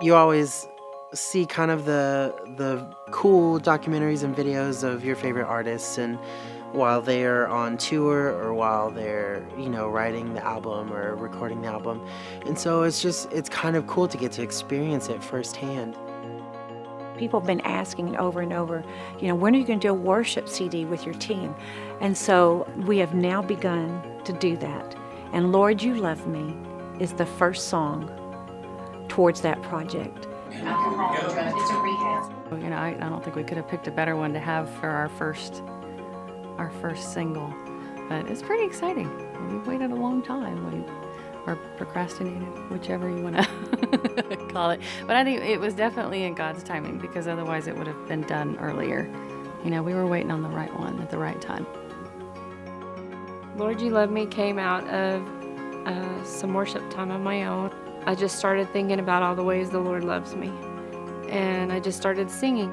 You always see kind of the cool documentaries and videos of your favorite artists, and while they're on tour or while they're, writing the album or recording the album. And so it's kind of cool to get to experience it firsthand. People have been asking over and over, when are you going to do a worship CD with your team? And so we have now begun to do that. And Lord, You Love Me is the first song towards that project. It's a rehab. I don't think we could have picked a better one to have for our first single, but it's pretty exciting. We've waited a long time, or procrastinated, whichever you want to call it. But I think it was definitely in God's timing, because otherwise it would have been done earlier. We were waiting on the right one at the right time. Lord, You Love Me came out of some worship time of my own. I just started thinking about all the ways the Lord loves me, and I just started singing.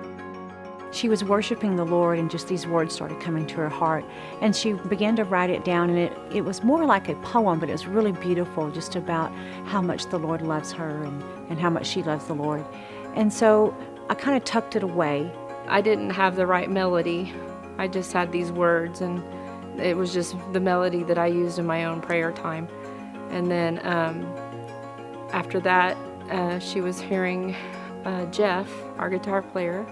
She was worshiping the Lord, and just these words started coming to her heart. And she began to write it down, and it was more like a poem, but it was really beautiful, just about how much the Lord loves her and how much she loves the Lord. And so I kind of tucked it away. I didn't have the right melody. I just had these words, and it was just the melody that I used in my own prayer time. And then after that, she was hearing Jeff, our guitar player,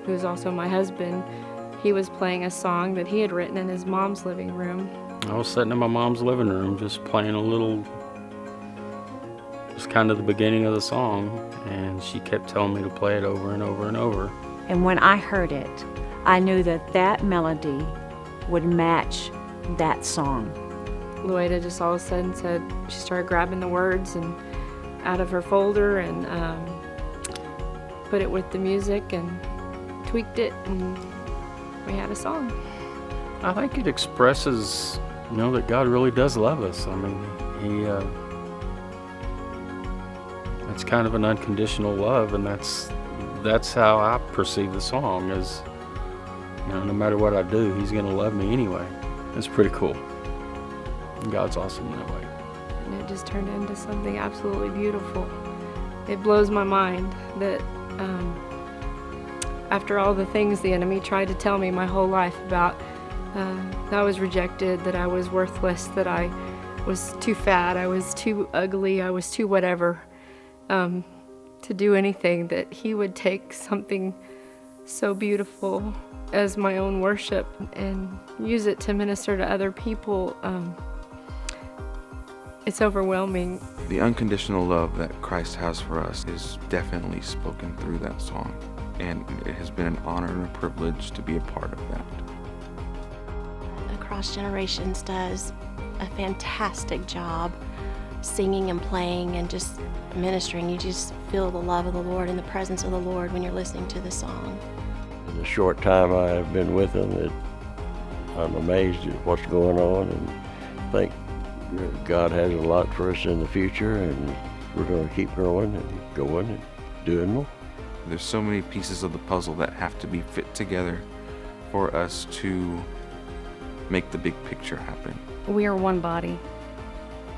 who is also my husband. He was playing a song that he had written in his mom's living room. I was sitting in my mom's living room just playing just kind of the beginning of the song, and she kept telling me to play it over and over and over. And when I heard it, I knew that melody would match that song. Louada just all of a sudden said, she started grabbing the words and out of her folder and put it with the music and tweaked it, and we had a song. I think it expresses, that God really does love us. I mean, it's kind of an unconditional love, and that's how I perceive the song, is, no matter what I do, He's going to love me anyway. It's pretty cool. God's awesome that way. And it just turned into something absolutely beautiful. It blows my mind that after all the things the enemy tried to tell me my whole life about that I was rejected, that I was worthless, that I was too fat, I was too ugly, I was too whatever, to do anything, that He would take something so beautiful as my own worship and use it to minister to other people. It's overwhelming. The unconditional love that Christ has for us is definitely spoken through that song, and it has been an honor and a privilege to be a part of that. Across Generations does a fantastic job singing and playing and just ministering. You just feel the love of the Lord and the presence of the Lord when you're listening to the song. In the short time I have been with them, I'm amazed at what's going on, and think God has a lot for us in the future, and we're going to keep growing and going and doing more. There's so many pieces of the puzzle that have to be fit together for us to make the big picture happen. We are one body,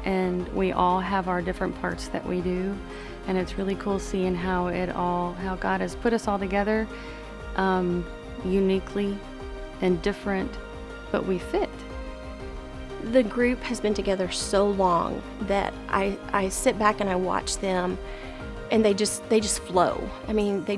and we all have our different parts that we do, and it's really cool seeing how God has put us all together uniquely and different, but we fit. The group has been together so long that I sit back and I watch them, and they just flow. I mean, they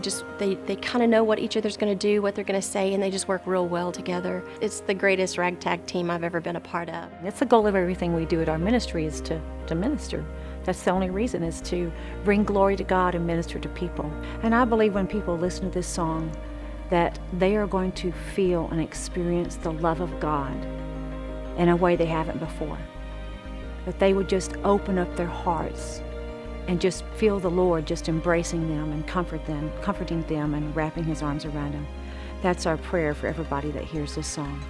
kind of know what each other's going to do, what they're going to say, and they just work real well together. It's the greatest ragtag team I've ever been a part of. It's the goal of everything we do at our ministry, is to minister. That's the only reason, is to bring glory to God and minister to people. And I believe when people listen to this song, that they are going to feel and experience the love of God in a way they haven't before. That they would just open up their hearts and just feel the Lord just embracing them and comforting them and wrapping His arms around them. That's our prayer for everybody that hears this song.